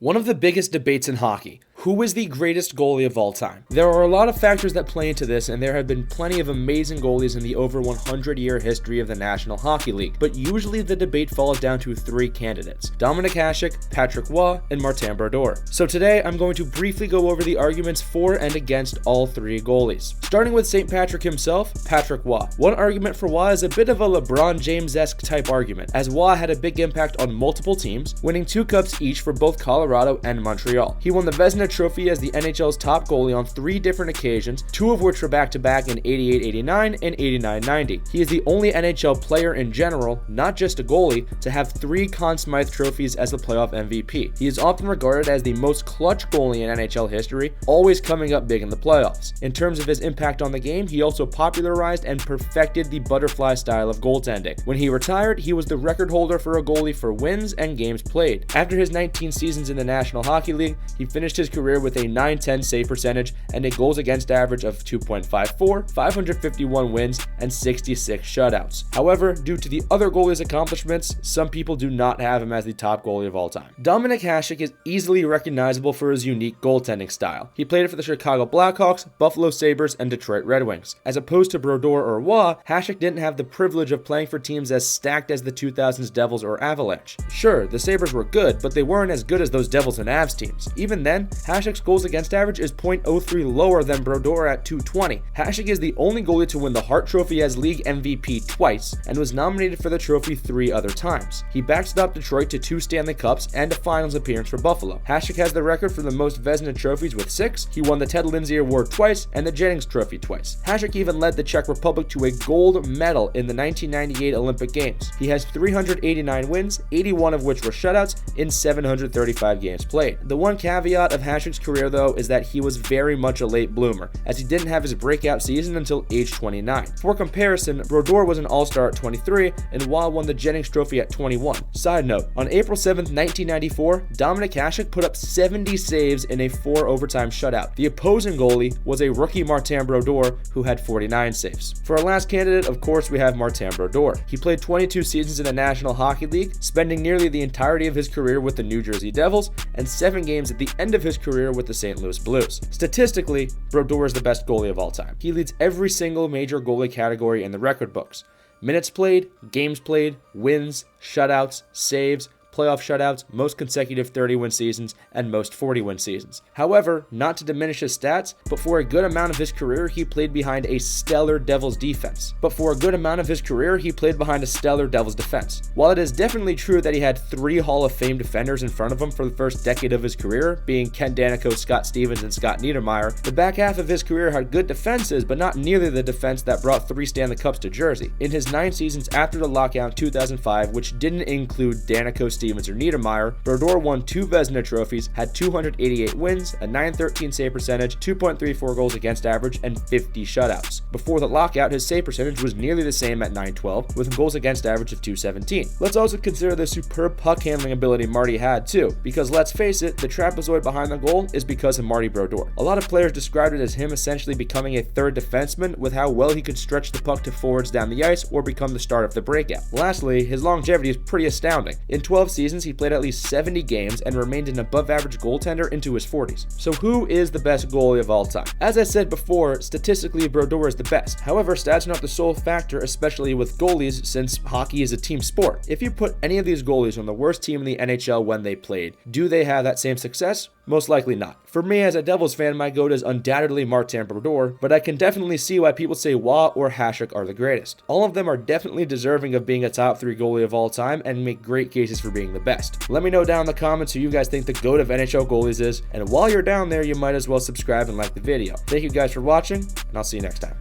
One of the biggest debates in hockey: who is the greatest goalie of all time? There are a lot of factors that play into this, and there have been plenty of amazing goalies in the over 100-year history of the National Hockey League, but usually the debate falls down to three candidates: Dominik Hasek, Patrick Roy, and Martin Brodeur. So today I'm going to briefly go over the arguments for and against all three goalies. Starting with St. Patrick himself, Patrick Roy. One argument for Roy is a bit of a LeBron James-esque type argument, as Roy had a big impact on multiple teams, winning 2 cups each for both Colorado and Montreal. He won the Vezina Trophy as the NHL's top goalie on 3 different occasions, 2 of which were back-to-back in 88-89 and 89-90. He is the only NHL player in general, not just a goalie, to have 3 Conn Smythe trophies as the playoff MVP. He is often regarded as the most clutch goalie in NHL history, always coming up big in the playoffs. In terms of his impact on the game, he also popularized and perfected the butterfly style of goaltending. When he retired, he was the record holder for a goalie for wins and games played. After his 19 seasons in the National Hockey League, he finished his career with a .910 save percentage and a goals against average of 2.54, 551 wins, and 66 shutouts. However, due to the other goalie's accomplishments, some people do not have him as the top goalie of all time. Dominik Hasek is easily recognizable for his unique goaltending style. He played for the Chicago Blackhawks, Buffalo Sabres, and Detroit Red Wings. As opposed to Brodeur or Roy, Hasek didn't have the privilege of playing for teams as stacked as the 2000s Devils or Avalanche. Sure, the Sabres were good, but they weren't as good as those Devils and Avs teams. Even then, Hasek's goals against average is .03 lower than Brodeur at .220. Hasek is the only goalie to win the Hart Trophy as league MVP twice, and was nominated for the trophy 3 other times. He backstopped Detroit to 2 Stanley Cups and a finals appearance for Buffalo. Hasek has the record for the most Vezina trophies with 6. He won the Ted Lindsay Award twice and the Jennings Trophy twice. Hasek even led the Czech Republic to a gold medal in the 1998 Olympic Games. He has 389 wins, 81 of which were shutouts, in 735 games played. The one caveat of Hasek's career, though, is that he was very much a late bloomer, as he didn't have his breakout season until age 29. For comparison, Brodeur was an All-Star at 23, and Roy won the Jennings Trophy at 21. Side note, on April 7, 1994, Dominik Hasek put up 70 saves in a 4 overtime shutout. The opposing goalie was a rookie Martin Brodeur, who had 49 saves. For our last candidate, of course, we have Martin Brodeur. He played 22 seasons in the National Hockey League, spending nearly the entirety of his career with the New Jersey Devils, and 7 games at the end of his career with the St. Louis Blues. Statistically, Brodeur is the best goalie of all time. He leads every single major goalie category in the record books: minutes played, games played, wins, shutouts, saves, playoff shutouts, most consecutive 30-win seasons, and most 40-win seasons. However, not to diminish his stats, but for a good amount of his career, he played behind a stellar Devils defense. While it is definitely true that he had 3 Hall of Fame defenders in front of him for the first decade of his career, being Ken Daneyko, Scott Stevens, and Scott Niedermayer, the back half of his career had good defenses, but not nearly the defense that brought 3 Stanley Cups to Jersey. In his 9 seasons after the lockout in 2005, which didn't include Daneyko, Stevens, or Niedermayer, Brodeur won 2 Vezina trophies, had 288 wins, a .913 save percentage, 2.34 goals against average, and 50 shutouts. Before the lockout, his save percentage was nearly the same at .912, with a goals against average of 217. Let's also consider the superb puck handling ability Marty had too, because let's face it, the trapezoid behind the goal is because of Marty Brodeur. A lot of players described it as him essentially becoming a third defenseman with how well he could stretch the puck to forwards down the ice or become the start of the breakout. Lastly, his longevity is pretty astounding. In 12 seasons, he played at least 70 games and remained an above-average goaltender into his 40s. So who is the best goalie of all time? As I said before, statistically, Brodeur is the best. However, stats are not the sole factor, especially with goalies, since hockey is a team sport. If you put any of these goalies on the worst team in the NHL when they played, do they have that same success? Most likely not. For me, as a Devils fan, my GOAT is undoubtedly Martin Brodeur, but I can definitely see why people say Roy or Hasek are the greatest. All of them are definitely deserving of being a top 3 goalie of all time and make great cases for being the best. Let me know down in the comments who you guys think the GOAT of NHL goalies is, and while you're down there, you might as well subscribe and like the video. Thank you guys for watching, and I'll see you next time.